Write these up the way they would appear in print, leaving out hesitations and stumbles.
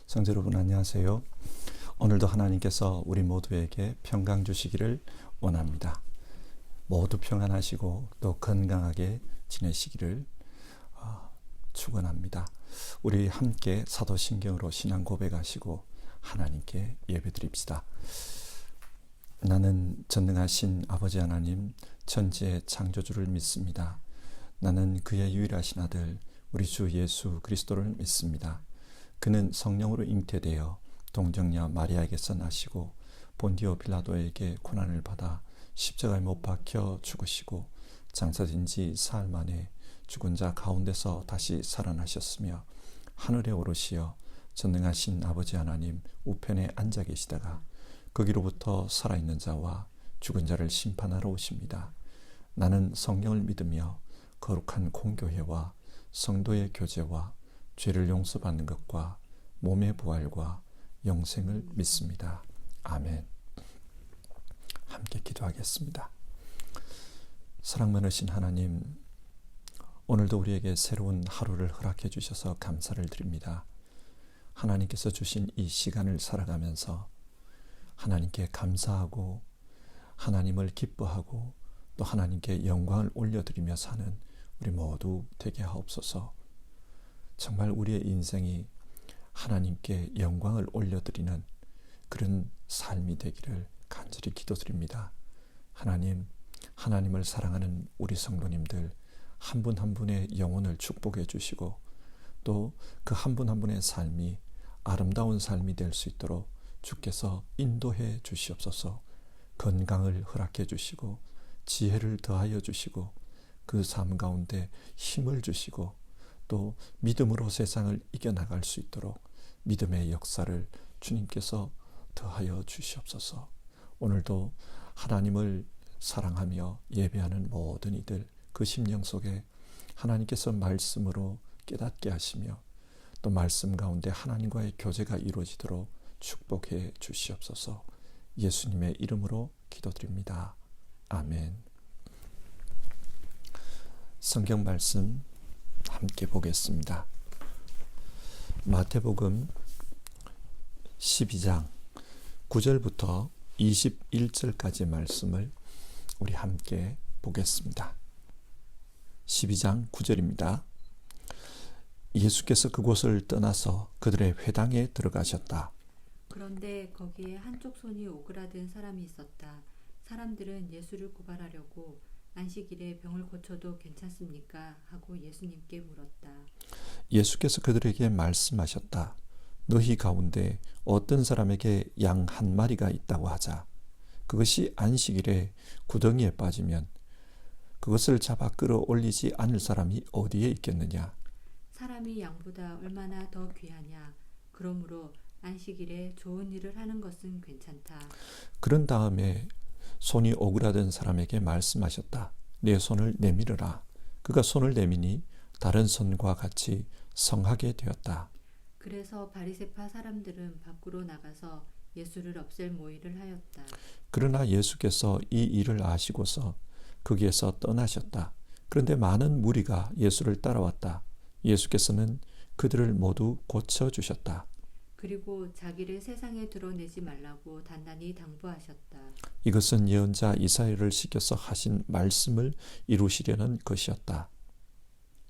성도 여러분 안녕하세요. 오늘도 하나님께서 우리 모두에게 평강 주시기를 원합니다. 모두 평안하시고 또 건강하게 지내시기를 축원합니다. 우리 함께 사도신경으로 신앙 고백하시고 하나님께 예배드립시다. 나는 전능하신 아버지 하나님 천지의 창조주를 믿습니다. 나는 그의 유일하신 아들 우리 주 예수 그리스도를 믿습니다. 그는 성령으로 잉태되어 동정녀 마리아에게서 나시고 본디오 빌라도에게 고난을 받아 십자가에 못 박혀 죽으시고 장사된 지 사흘 만에 죽은 자 가운데서 다시 살아나셨으며 하늘에 오르시어 전능하신 아버지 하나님 우편에 앉아 계시다가 거기로부터 살아있는 자와 죽은 자를 심판하러 오십니다. 나는 성령을 믿으며 거룩한 공교회와 성도의 교제와 죄를 용서받는 것과 몸의 부활과 영생을 믿습니다. 아멘. 함께 기도하겠습니다. 사랑 많으신 하나님, 오늘도 우리에게 새로운 하루를 허락해 주셔서 감사를 드립니다. 하나님께서 주신 이 시간을 살아가면서 하나님께 감사하고 하나님을 기뻐하고 또 하나님께 영광을 올려드리며 사는 우리 모두 되게 하옵소서. 정말 우리의 인생이 하나님께 영광을 올려드리는 그런 삶이 되기를 간절히 기도드립니다. 하나님을 사랑하는 우리 성도님들 한 분 한 분의 영혼을 축복해 주시고 또 그 한 분 한 분의 삶이 아름다운 삶이 될 수 있도록 주께서 인도해 주시옵소서. 건강을 허락해 주시고 지혜를 더하여 주시고 그 삶 가운데 힘을 주시고 또 믿음으로 세상을 이겨나갈 수 있도록 믿음의 역사를 주님께서 더하여 주시옵소서. 오늘도 하나님을 사랑하며 예배하는 모든 이들 그 심령 속에 하나님께서 말씀으로 깨닫게 하시며 또 말씀 가운데 하나님과의 교제가 이루어지도록 축복해 주시옵소서. 예수님의 이름으로 기도드립니다. 아멘. 성경 말씀 함께 보겠습니다. 마태복음 12장 9절부터 21절까지 말씀을 우리 함께 보겠습니다. 12장 9절입니다. 예수께서 그곳을 떠나서 그들의 회당에 들어가셨다. 그런데 거기에 한쪽 손이 오그라든 사람이 있었다. 사람들은 예수를 고발하려고 안식일에 병을 고쳐도 괜찮습니까? 하고 예수님께 물었다. 예수께서 그들에게 말씀하셨다. 너희 가운데 어떤 사람에게 양 한 마리가 있다고 하자. 그것이 안식일에 구덩이에 빠지면 그것을 잡아 끌어올리지 않을 사람이 어디에 있겠느냐? 사람이 양보다 얼마나 더 귀하냐? 그러므로 안식일에 좋은 일을 하는 것은 괜찮다. 그런 다음에 손이 오그라든 사람에게 말씀하셨다. 내 손을 내밀어라. 그가 손을 내미니 다른 손과 같이 성하게 되었다. 그래서 바리새파 사람들은 밖으로 나가서 예수를 없앨 모의를 하였다. 그러나 예수께서 이 일을 아시고서 거기에서 떠나셨다. 그런데 많은 무리가 예수를 따라왔다. 예수께서는 그들을 모두 고쳐주셨다. 그리고 자기를 세상에 드러내지 말라고 단단히 당부하셨다. 이것은 예언자 이사야를 시켜서 하신 말씀을 이루시려는 것이었다.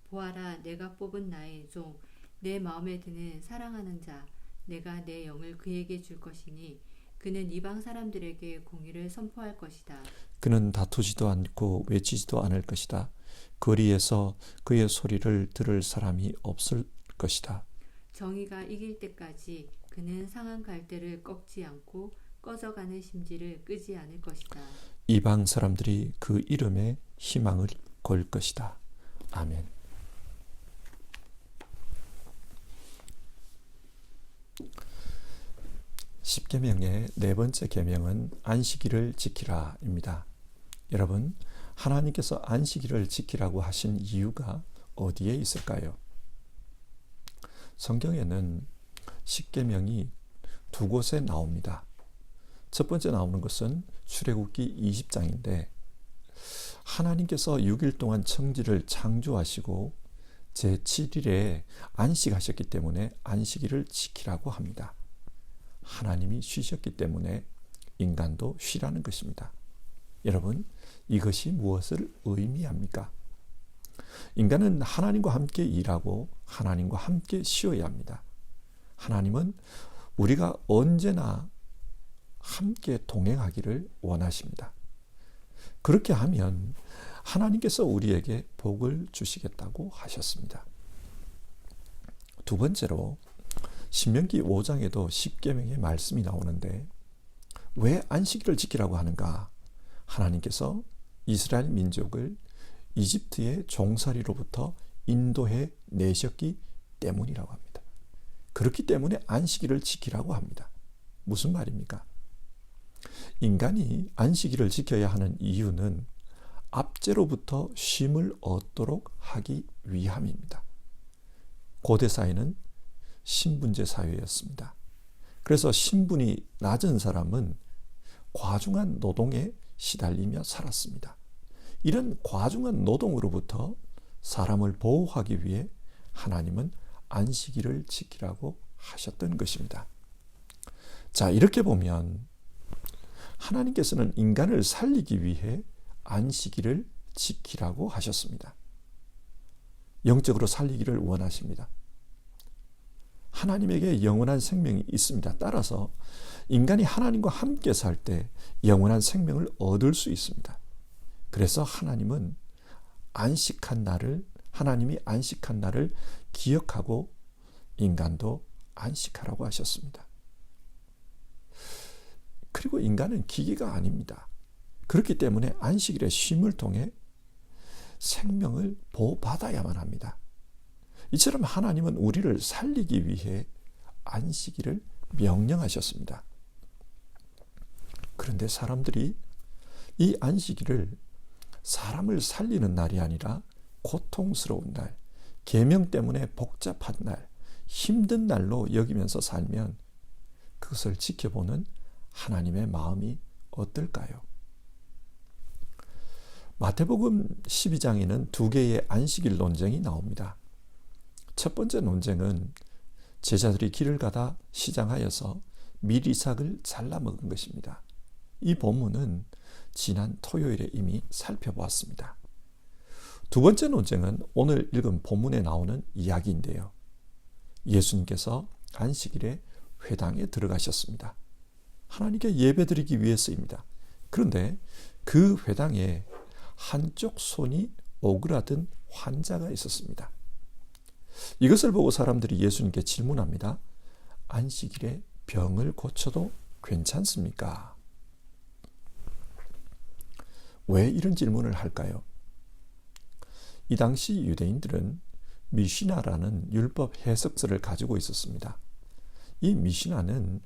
보아라, 내가 뽑은 나의 종, 내 마음에 드는 사랑하는 자, 내가 내 영을 그에게 줄 것이니 그는 이방 사람들에게 공의를 선포할 것이다. 그는 다투지도 않고 외치지도 않을 것이다. 거리에서 그의 소리를 들을 사람이 없을 것이다. 정의가 이길 때까지 그는 상한 갈대를 꺾지 않고 꺼져가는 심지를 끄지 않을 것이다. 이방 사람들이 그 이름에 희망을 걸 것이다. 아멘. 십계명의 네 번째 계명은 안식일을 지키라입니다. 여러분, 하나님께서 안식일을 지키라고 하신 이유가 어디에 있을까요? 성경에는 십계명이 두 곳에 나옵니다. 첫 번째 나오는 것은 출애굽기 20장인데 하나님께서 6일 동안 천지를 창조하시고 제7일에 안식하셨기 때문에 안식일을 지키라고 합니다. 하나님이 쉬셨기 때문에 인간도 쉬라는 것입니다. 여러분, 이것이 무엇을 의미합니까? 인간은 하나님과 함께 일하고 하나님과 함께 쉬어야 합니다. 하나님은 우리가 언제나 함께 동행하기를 원하십니다. 그렇게 하면 하나님께서 우리에게 복을 주시겠다고 하셨습니다. 두 번째로 신명기 5장에도 십계명의 말씀이 나오는데 왜 안식일을 지키라고 하는가? 하나님께서 이스라엘 민족을 이집트의 종살이로부터 인도해 내셨기 때문이라고 합니다. 그렇기 때문에 안식일을 지키라고 합니다. 무슨 말입니까? 인간이 안식일을 지켜야 하는 이유는 압제로부터 쉼을 얻도록 하기 위함입니다. 고대 사회는 신분제 사회였습니다. 그래서 신분이 낮은 사람은 과중한 노동에 시달리며 살았습니다. 이런 과중한 노동으로부터 사람을 보호하기 위해 하나님은 안식일을 지키라고 하셨던 것입니다. 자, 이렇게 보면 하나님께서는 인간을 살리기 위해 안식일을 지키라고 하셨습니다. 영적으로 살리기를 원하십니다. 하나님에게 영원한 생명이 있습니다. 따라서 인간이 하나님과 함께 살 때 영원한 생명을 얻을 수 있습니다. 그래서 하나님이 안식한 날을 기억하고 인간도 안식하라고 하셨습니다. 그리고 인간은 기계가 아닙니다. 그렇기 때문에 안식일의 쉼을 통해 생명을 보호받아야만 합니다. 이처럼 하나님은 우리를 살리기 위해 안식일을 명령하셨습니다. 그런데 사람들이 이 안식일을 사람을 살리는 날이 아니라 고통스러운 날, 계명 때문에 복잡한 날, 힘든 날로 여기면서 살면 그것을 지켜보는 하나님의 마음이 어떨까요? 마태복음 12장에는 두 개의 안식일 논쟁이 나옵니다. 첫 번째 논쟁은 제자들이 길을 가다 시장하여서 밀이삭을 잘라 먹은 것입니다. 이 본문은 지난 토요일에 이미 살펴보았습니다. 두 번째 논쟁은 오늘 읽은 본문에 나오는 이야기인데요. 예수님께서 안식일에 회당에 들어가셨습니다. 하나님께 예배드리기 위해서입니다. 그런데 그 회당에 한쪽 손이 오그라든 환자가 있었습니다. 이것을 보고 사람들이 예수님께 질문합니다. 안식일에 병을 고쳐도 괜찮습니까? 왜 이런 질문을 할까요? 이 당시 유대인들은 미시나라는 율법 해석서를 가지고 있었습니다. 이 미시나는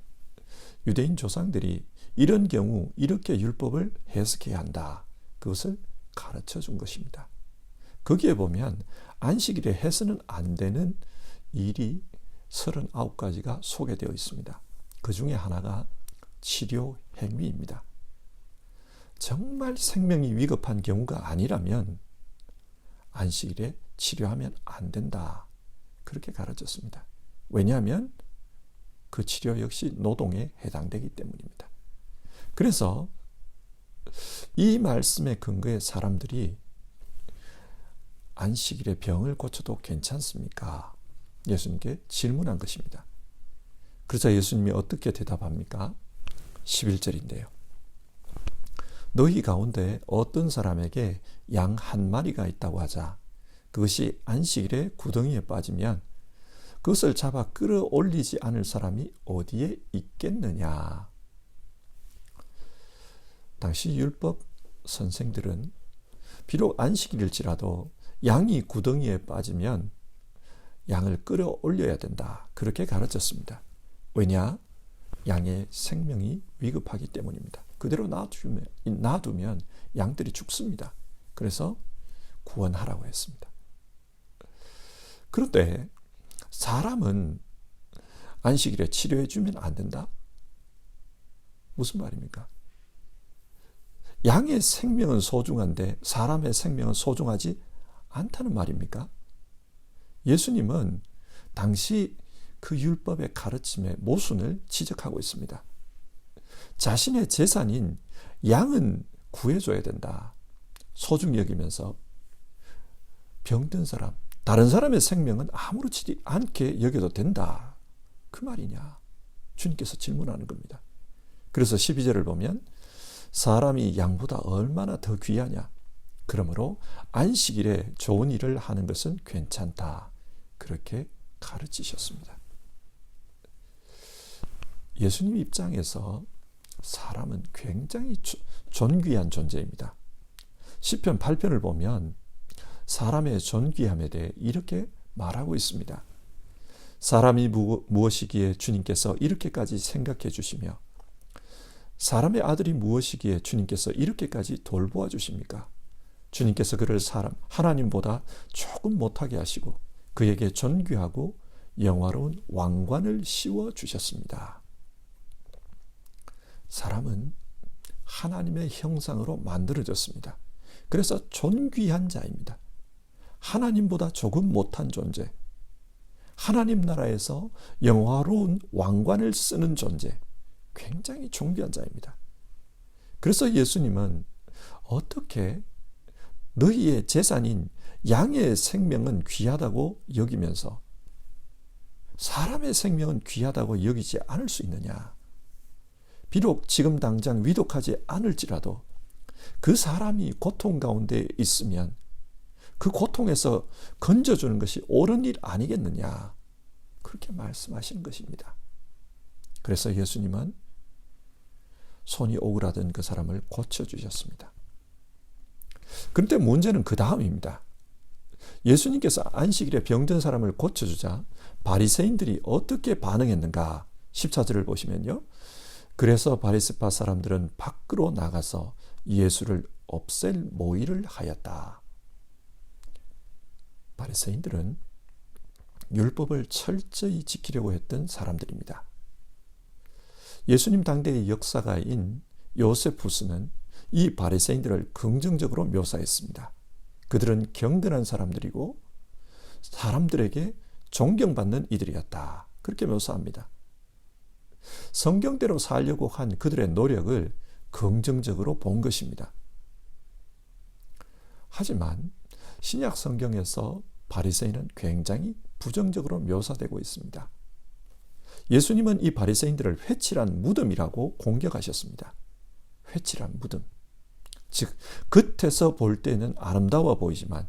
유대인 조상들이 이런 경우 이렇게 율법을 해석해야 한다. 그것을 가르쳐 준 것입니다. 거기에 보면 안식일에 해서는 안 되는 일이 39가지가 소개되어 있습니다. 그 중에 하나가 치료 행위입니다. 정말 생명이 위급한 경우가 아니라면 안식일에 치료하면 안 된다. 그렇게 가르쳤습니다. 왜냐하면 그 치료 역시 노동에 해당되기 때문입니다. 그래서 이 말씀의 근거에 사람들이 안식일에 병을 고쳐도 괜찮습니까? 예수님께 질문한 것입니다. 그러자 예수님이 어떻게 대답합니까? 11절인데요. 너희 가운데 어떤 사람에게 양 한 마리가 있다고 하자. 그것이 안식일에 구덩이에 빠지면 그것을 잡아 끌어올리지 않을 사람이 어디에 있겠느냐. 당시 율법 선생들은 비록 안식일일지라도 양이 구덩이에 빠지면 양을 끌어올려야 된다. 그렇게 가르쳤습니다. 왜냐? 양의 생명이 위급하기 때문입니다. 그대로 놔두면 양들이 죽습니다. 그래서 구원하라고 했습니다. 그런데 사람은 안식일에 치료해 주면 안 된다? 무슨 말입니까? 양의 생명은 소중한데 사람의 생명은 소중하지 않다는 말입니까? 예수님은 당시 그 율법의 가르침의 모순을 지적하고 있습니다. 자신의 재산인 양은 구해줘야 된다. 소중히 여기면서 병든 사람, 다른 사람의 생명은 아무렇지 않게 여겨도 된다. 그 말이냐? 주님께서 질문하는 겁니다. 그래서 12절을 보면 사람이 양보다 얼마나 더 귀하냐? 그러므로 안식일에 좋은 일을 하는 것은 괜찮다. 그렇게 가르치셨습니다. 예수님 입장에서 사람은 굉장히 존귀한 존재입니다. 시편 8편을 보면 사람의 존귀함에 대해 이렇게 말하고 있습니다. 사람이 무엇이기에 주님께서 이렇게까지 생각해 주시며 사람의 아들이 무엇이기에 주님께서 이렇게까지 돌보아 주십니까? 주님께서 그를 하나님보다 조금 못하게 하시고 그에게 존귀하고 영화로운 왕관을 씌워 주셨습니다. 사람은 하나님의 형상으로 만들어졌습니다. 그래서 존귀한 자입니다. 하나님보다 조금 못한 존재, 하나님 나라에서 영화로운 왕관을 쓰는 존재, 굉장히 존귀한 자입니다. 그래서 예수님은 어떻게 너희의 재산인 양의 생명은 귀하다고 여기면서 사람의 생명은 귀하다고 여기지 않을 수 있느냐? 비록 지금 당장 위독하지 않을지라도 그 사람이 고통 가운데 있으면 그 고통에서 건져주는 것이 옳은 일 아니겠느냐? 그렇게 말씀하시는 것입니다. 그래서 예수님은 손이 오그라든 그 사람을 고쳐주셨습니다. 그런데 문제는 그 다음입니다. 예수님께서 안식일에 병든 사람을 고쳐주자 바리새인들이 어떻게 반응했는가? 14절을 보시면요. 그래서 바리새파 사람들은 밖으로 나가서 예수를 없앨 모의를 하였다. 바리새인들은 율법을 철저히 지키려고 했던 사람들입니다. 예수님 당대의 역사가인 요세푸스는 이 바리새인들을 긍정적으로 묘사했습니다. 그들은 경건한 사람들이고 사람들에게 존경받는 이들이었다. 그렇게 묘사합니다. 성경대로 살려고 한 그들의 노력을 긍정적으로 본 것입니다. 하지만 신약 성경에서 바리새인은 굉장히 부정적으로 묘사되고 있습니다. 예수님은 이 바리새인들을 회칠한 무덤이라고 공격하셨습니다. 회칠한 무덤. 즉 겉에서 볼 때는 아름다워 보이지만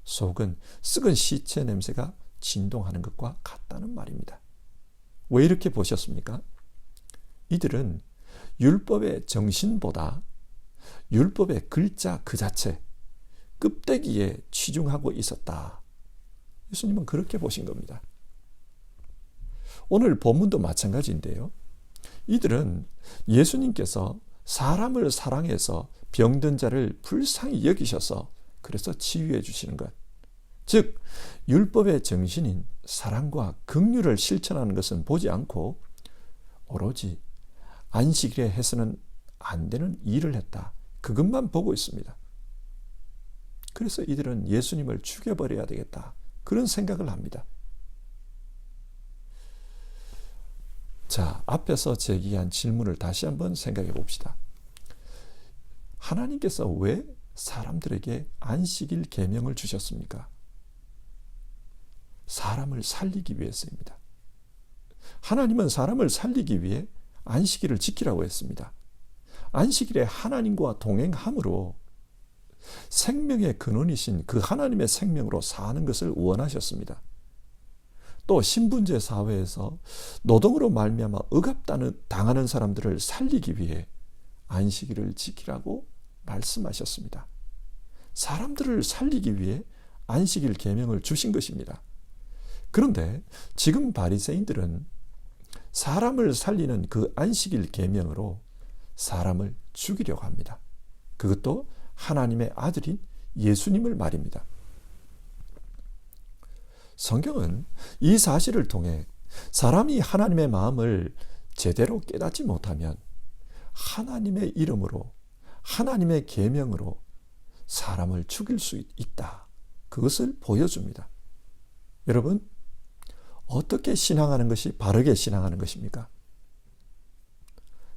속은 썩은 시체 냄새가 진동하는 것과 같다는 말입니다. 왜 이렇게 보셨습니까? 이들은 율법의 정신보다 율법의 글자 그 자체, 껍데기에 치중하고 있었다. 예수님은 그렇게 보신 겁니다. 오늘 본문도 마찬가지인데요. 이들은 예수님께서 사람을 사랑해서 병든 자를 불쌍히 여기셔서 그래서 치유해 주시는 것. 즉 율법의 정신인 사랑과 긍휼을 실천하는 것은 보지 않고 오로지 안식일에 해서는 안 되는 일을 했다. 그것만 보고 있습니다. 그래서 이들은 예수님을 죽여버려야 되겠다. 그런 생각을 합니다. 자, 앞에서 제기한 질문을 다시 한번 생각해 봅시다. 하나님께서 왜 사람들에게 안식일 계명을 주셨습니까? 사람을 살리기 위해서입니다. 하나님은 사람을 살리기 위해 안식일을 지키라고 했습니다. 안식일에 하나님과 동행함으로 생명의 근원이신 그 하나님의 생명으로 사는 것을 원하셨습니다. 또 신분제 사회에서 노동으로 말미암아 억압당하는 사람들을 살리기 위해 안식일을 지키라고 말씀하셨습니다. 사람들을 살리기 위해 안식일 계명을 주신 것입니다. 그런데 지금 바리새인들은 사람을 살리는 그 안식일 계명으로 사람을 죽이려고 합니다. 그것도 하나님의 아들인 예수님을 말입니다. 성경은 이 사실을 통해 사람이 하나님의 마음을 제대로 깨닫지 못하면 하나님의 이름으로 하나님의 계명으로 사람을 죽일 수 있다. 그것을 보여줍니다. 여러분, 어떻게 신앙하는 것이 바르게 신앙하는 것입니까?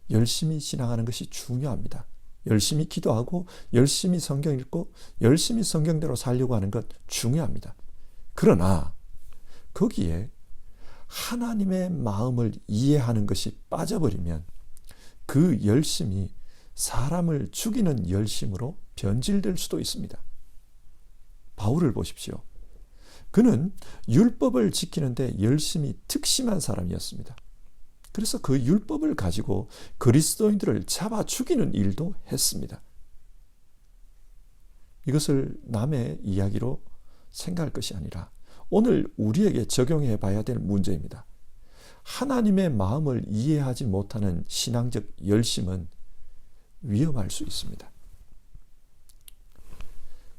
열심히 신앙하는 것이 중요합니다. 열심히 기도하고 열심히 성경 읽고 열심히 성경대로 살려고 하는 것 중요합니다. 그러나 거기에 하나님의 마음을 이해하는 것이 빠져버리면 그 열심이 사람을 죽이는 열심으로 변질될 수도 있습니다. 바울을 보십시오. 그는 율법을 지키는데 열심히 특심한 사람이었습니다. 그래서 그 율법을 가지고 그리스도인들을 잡아 죽이는 일도 했습니다. 이것을 남의 이야기로 생각할 것이 아니라 오늘 우리에게 적용해 봐야 될 문제입니다. 하나님의 마음을 이해하지 못하는 신앙적 열심은 위험할 수 있습니다.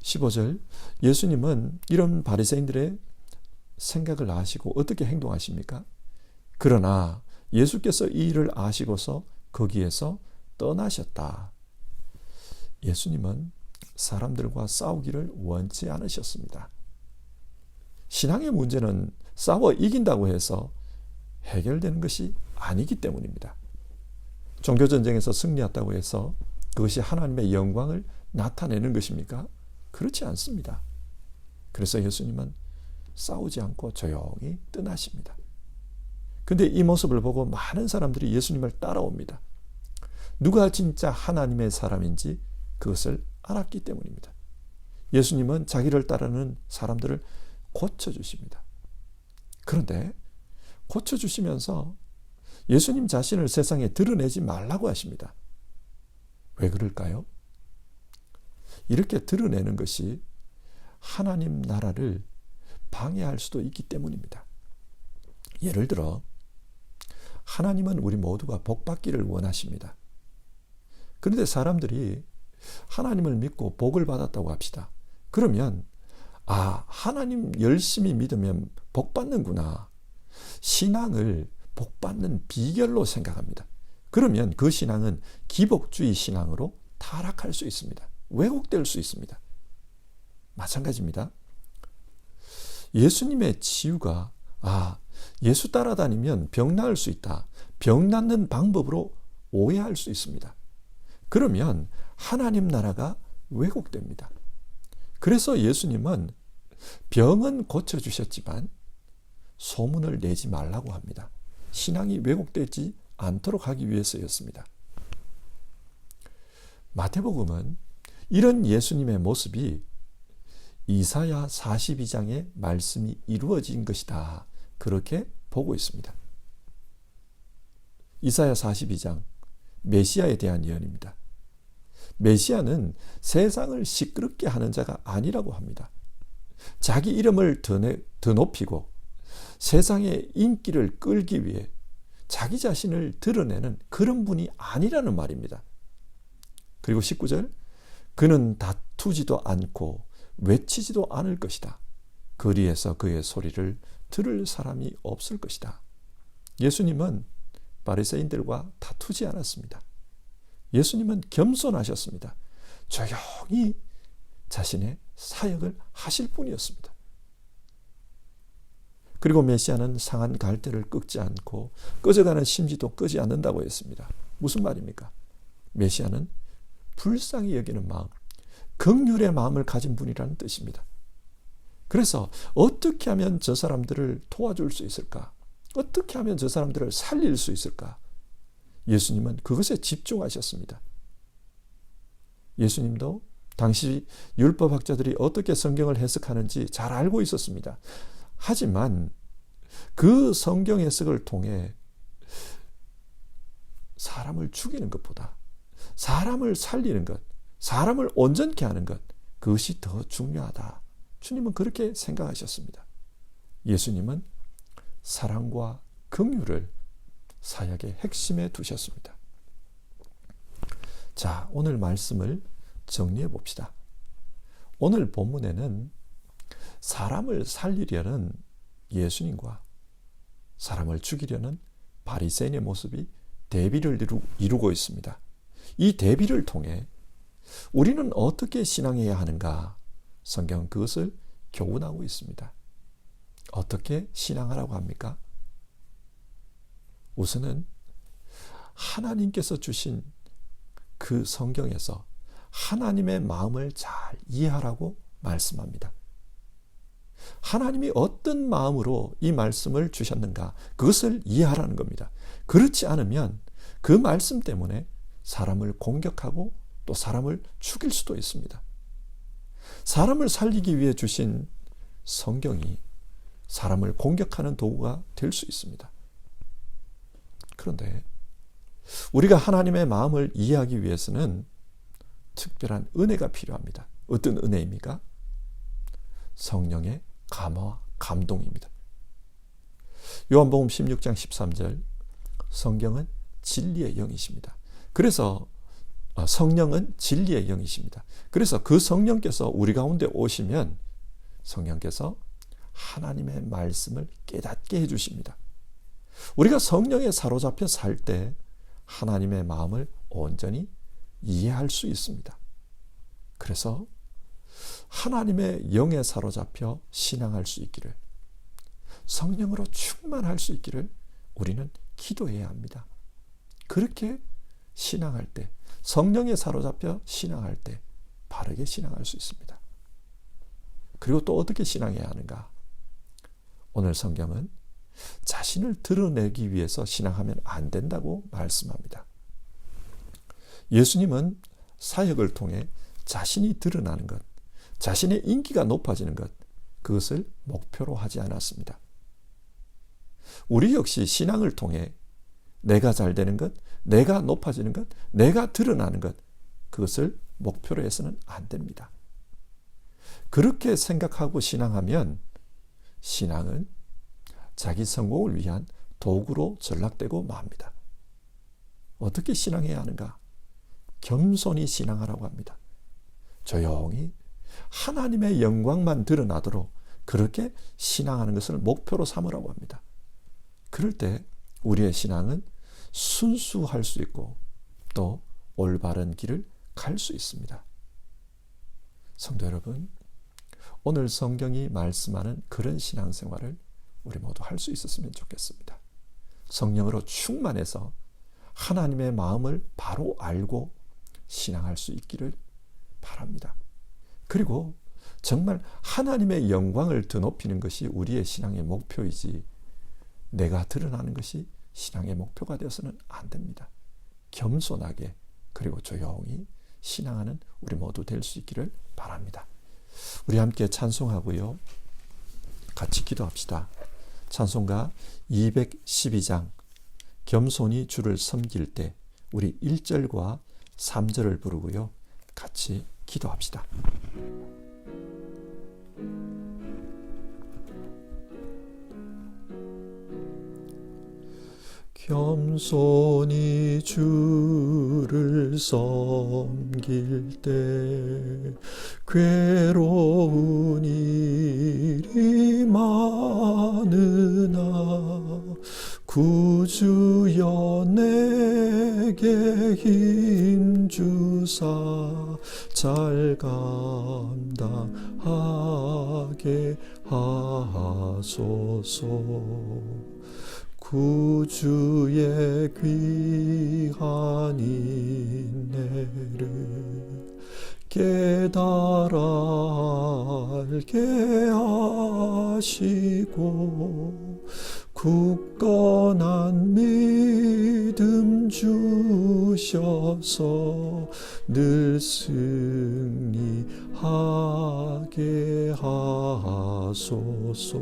15절, 예수님은 이런 바리새인들의 생각을 아시고 어떻게 행동하십니까? 그러나 예수께서 이 일을 아시고서 거기에서 떠나셨다. 예수님은 사람들과 싸우기를 원치 않으셨습니다. 신앙의 문제는 싸워 이긴다고 해서 해결되는 것이 아니기 때문입니다. 종교전쟁에서 승리했다고 해서 그것이 하나님의 영광을 나타내는 것입니까? 그렇지 않습니다. 그래서 예수님은 싸우지 않고 조용히 떠나십니다. 근데 이 모습을 보고 많은 사람들이 예수님을 따라옵니다. 누가 진짜 하나님의 사람인지 그것을 알았기 때문입니다. 예수님은 자기를 따르는 사람들을 고쳐주십니다. 그런데 고쳐주시면서 예수님 자신을 세상에 드러내지 말라고 하십니다. 왜 그럴까요? 이렇게 드러내는 것이 하나님 나라를 방해할 수도 있기 때문입니다. 예를 들어 하나님은 우리 모두가 복받기를 원하십니다. 그런데 사람들이 하나님을 믿고 복을 받았다고 합시다. 그러면 하나님 열심히 믿으면 복 받는구나. 신앙을 복 받는 비결로 생각합니다. 그러면 그 신앙은 기복주의 신앙으로 타락할 수 있습니다. 왜곡될 수 있습니다. 마찬가지입니다. 예수님의 치유가 예수 따라다니면 병 나을 수 있다. 병 낫는 방법으로 오해할 수 있습니다. 그러면 하나님 나라가 왜곡됩니다. 그래서 예수님은 병은 고쳐주셨지만 소문을 내지 말라고 합니다. 신앙이 왜곡되지 않도록 하기 위해서였습니다. 마태복음은 이런 예수님의 모습이 이사야 42장의 말씀이 이루어진 것이다. 그렇게 보고 있습니다. 이사야 42장, 메시아에 대한 예언입니다. 메시아는 세상을 시끄럽게 하는 자가 아니라고 합니다. 자기 이름을 더 높이고 세상의 인기를 끌기 위해 자기 자신을 드러내는 그런 분이 아니라는 말입니다. 그리고 19절, 그는 다투지도 않고 외치지도 않을 것이다. 거리에서 그의 소리를 들을 사람이 없을 것이다. 예수님은 바리새인들과 다투지 않았습니다. 예수님은 겸손하셨습니다. 조용히 자신의 사역을 하실 뿐이었습니다. 그리고 메시아는 상한 갈대를 꺾지 않고 꺼져가는 심지도 끄지 않는다고 했습니다. 무슨 말입니까? 메시아는 불쌍히 여기는 마음, 긍휼의 마음을 가진 분이라는 뜻입니다. 그래서 어떻게 하면 저 사람들을 도와줄 수 있을까? 어떻게 하면 저 사람들을 살릴 수 있을까? 예수님은 그것에 집중하셨습니다. 예수님도 당시 율법학자들이 어떻게 성경을 해석하는지 잘 알고 있었습니다. 하지만 그 성경 해석을 통해 사람을 죽이는 것보다 사람을 살리는 것, 사람을 온전케 하는 것, 그것이 더 중요하다. 주님은 그렇게 생각하셨습니다. 예수님은 사랑과 긍휼을 사역의 핵심에 두셨습니다. 자, 오늘 말씀을 정리해 봅시다. 오늘 본문에는 사람을 살리려는 예수님과 사람을 죽이려는 바리새인의 모습이 대비를 이루고 있습니다. 이 대비를 통해 우리는 어떻게 신앙해야 하는가? 성경은 그것을 교훈하고 있습니다. 어떻게 신앙하라고 합니까? 우선은 하나님께서 주신 그 성경에서 하나님의 마음을 잘 이해하라고 말씀합니다. 하나님이 어떤 마음으로 이 말씀을 주셨는가, 그것을 이해하라는 겁니다. 그렇지 않으면 그 말씀 때문에 사람을 공격하고 또 사람을 죽일 수도 있습니다. 사람을 살리기 위해 주신 성경이 사람을 공격하는 도구가 될 수 있습니다. 그런데 우리가 하나님의 마음을 이해하기 위해서는 특별한 은혜가 필요합니다. 어떤 은혜입니까? 성령의 감화와 감동입니다. 요한복음 16장 13절, 성경은 진리의 영이십니다. 그래서 성령은 진리의 영이십니다. 그래서 그 성령께서 우리 가운데 오시면 성령께서 하나님의 말씀을 깨닫게 해주십니다. 우리가 성령에 사로잡혀 살 때 하나님의 마음을 온전히 이해할 수 있습니다. 그래서 하나님의 영에 사로잡혀 신앙할 수 있기를, 성령으로 충만할 수 있기를 우리는 기도해야 합니다. 그렇게 신앙할 때, 성령에 사로잡혀 신앙할 때 바르게 신앙할 수 있습니다. 그리고 또 어떻게 신앙해야 하는가? 오늘 성경은 자신을 드러내기 위해서 신앙하면 안 된다고 말씀합니다. 예수님은 사역을 통해 자신이 드러나는 것, 자신의 인기가 높아지는 것, 그것을 목표로 하지 않았습니다. 우리 역시 신앙을 통해 내가 잘 되는 것, 내가 높아지는 것, 내가 드러나는 것, 그것을 목표로 해서는 안 됩니다. 그렇게 생각하고 신앙하면 신앙은 자기 성공을 위한 도구로 전락되고 맙니다. 어떻게 신앙해야 하는가? 겸손히 신앙하라고 합니다. 조용히 하나님의 영광만 드러나도록 그렇게 신앙하는 것을 목표로 삼으라고 합니다. 그럴 때 우리의 신앙은 순수할 수 있고 또 올바른 길을 갈 수 있습니다. 성도 여러분, 오늘 성경이 말씀하는 그런 신앙생활을 우리 모두 할 수 있었으면 좋겠습니다. 성령으로 충만해서 하나님의 마음을 바로 알고 신앙할 수 있기를 바랍니다. 그리고 정말 하나님의 영광을 드높이는 것이 우리의 신앙의 목표이지, 내가 드러나는 것이 신앙의 목표가 되어서는 안 됩니다. 겸손하게 그리고 조용히 신앙하는 우리 모두 될 수 있기를 바랍니다. 우리 함께 찬송하고요, 같이 기도합시다. 찬송가 212장 겸손히 주를 섬길 때 우리 1절과 3절을 부르고요, 같이 기도합시다. 겸손히 주를 섬길 때 괴로운 일이 많으나 구주여 내게 힘주사 잘 감당하게 하소서. 구주의 귀한 인내를 깨달아 알게 하시고 굳건한 믿음 주셔서 늘 승리하게 하소서.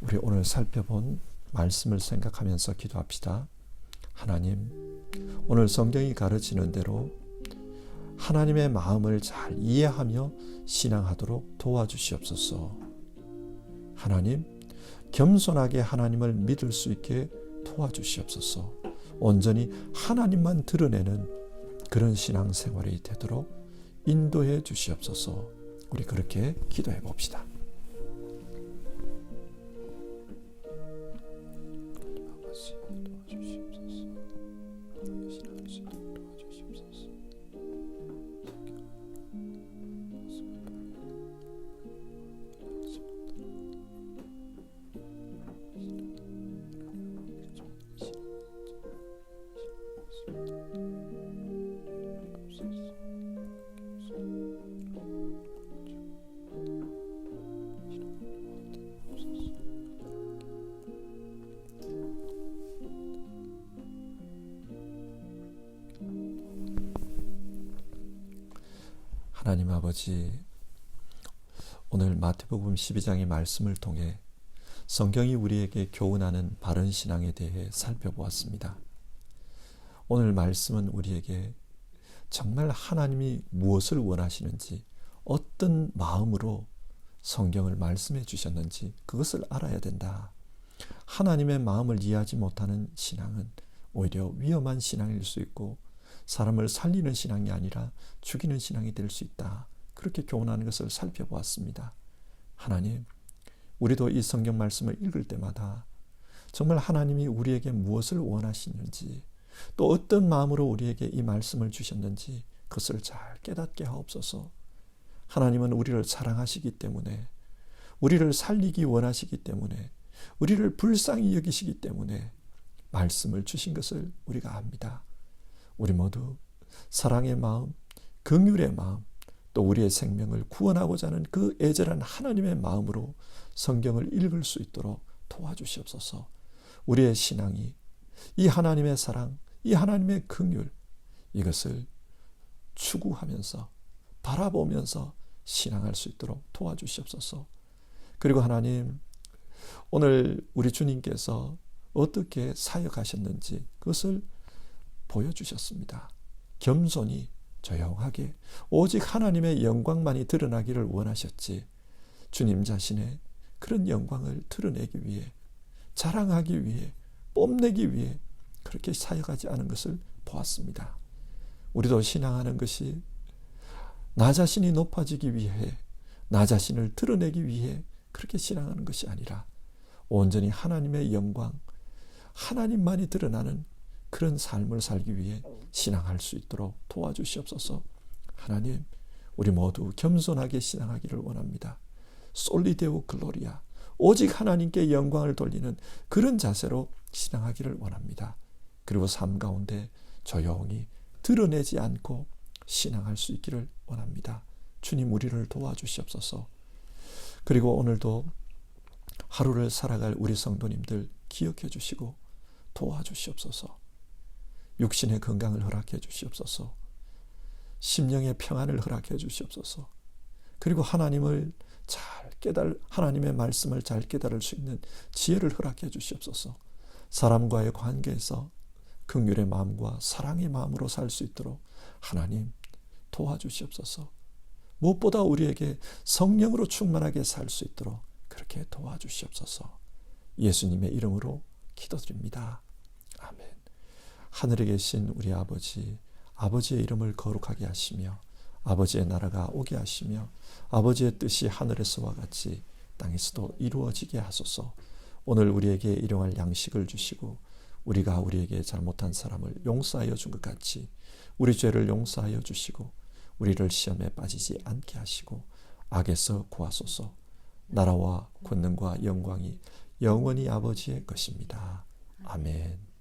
우리 오늘 살펴본 말씀을 생각하면서 기도합시다. 하나님, 오늘 성경이 가르치는 대로 하나님의 마음을 잘 이해하며 신앙하도록 도와주시옵소서. 하나님, 겸손하게 하나님을 믿을 수 있게 도와주시옵소서. 온전히 하나님만 드러내는 그런 신앙생활이 되도록 인도해 주시옵소서. 우리 그렇게 기도해 봅시다. 하나님 아버지, 오늘 마태복음 12장의 말씀을 통해 성경이 우리에게 교훈하는 바른 신앙에 대해 살펴보았습니다. 오늘 말씀은 우리에게 정말 하나님이 무엇을 원하시는지, 어떤 마음으로 성경을 말씀해 주셨는지 그것을 알아야 된다. 하나님의 마음을 이해하지 못하는 신앙은 오히려 위험한 신앙일 수 있고 사람을 살리는 신앙이 아니라 죽이는 신앙이 될 수 있다. 그렇게 교훈하는 것을 살펴보았습니다. 하나님, 우리도 이 성경 말씀을 읽을 때마다 정말 하나님이 우리에게 무엇을 원하시는지, 또 어떤 마음으로 우리에게 이 말씀을 주셨는지 그것을 잘 깨닫게 하옵소서. 하나님은 우리를 사랑하시기 때문에, 우리를 살리기 원하시기 때문에, 우리를 불쌍히 여기시기 때문에 말씀을 주신 것을 우리가 압니다. 우리 모두 사랑의 마음, 긍휼의 마음, 또 우리의 생명을 구원하고자 하는 그 애절한 하나님의 마음으로 성경을 읽을 수 있도록 도와주시옵소서. 우리의 신앙이 이 하나님의 사랑, 이 하나님의 긍휼, 이것을 추구하면서 바라보면서 신앙할 수 있도록 도와주시옵소서. 그리고 하나님, 오늘 우리 주님께서 어떻게 사역하셨는지 그것을 보여주셨습니다. 겸손히 조용하게 오직 하나님의 영광만이 드러나기를 원하셨지, 주님 자신의 그런 영광을 드러내기 위해, 자랑하기 위해, 뽐내기 위해 그렇게 사역하지 않은 것을 보았습니다. 우리도 신앙하는 것이 나 자신이 높아지기 위해, 나 자신을 드러내기 위해 그렇게 신앙하는 것이 아니라 온전히 하나님의 영광, 하나님만이 드러나는 그런 삶을 살기 위해 신앙할 수 있도록 도와주시옵소서. 하나님, 우리 모두 겸손하게 신앙하기를 원합니다. 솔리데오 글로리아, 오직 하나님께 영광을 돌리는 그런 자세로 신앙하기를 원합니다. 그리고 삶 가운데 조용히 드러내지 않고 신앙할 수 있기를 원합니다. 주님, 우리를 도와주시옵소서. 그리고 오늘도 하루를 살아갈 우리 성도님들 기억해 주시고 도와주시옵소서. 육신의 건강을 허락해 주시옵소서. 심령의 평안을 허락해 주시옵소서. 그리고 하나님의 말씀을 잘 깨달을 수 있는 지혜를 허락해 주시옵소서. 사람과의 관계에서 긍휼의 마음과 사랑의 마음으로 살 수 있도록 하나님 도와주시옵소서. 무엇보다 우리에게 성령으로 충만하게 살 수 있도록 그렇게 도와주시옵소서. 예수님의 이름으로 기도드립니다. 아멘. 하늘에 계신 우리 아버지, 아버지의 이름을 거룩하게 하시며 아버지의 나라가 오게 하시며 아버지의 뜻이 하늘에서와 같이 땅에서도 이루어지게 하소서. 오늘 우리에게 일용할 양식을 주시고 우리가 우리에게 잘못한 사람을 용서하여 준 것 같이 우리 죄를 용서하여 주시고 우리를 시험에 빠지지 않게 하시고 악에서 구하소서. 나라와 권능과 영광이 영원히 아버지의 것입니다. 아멘.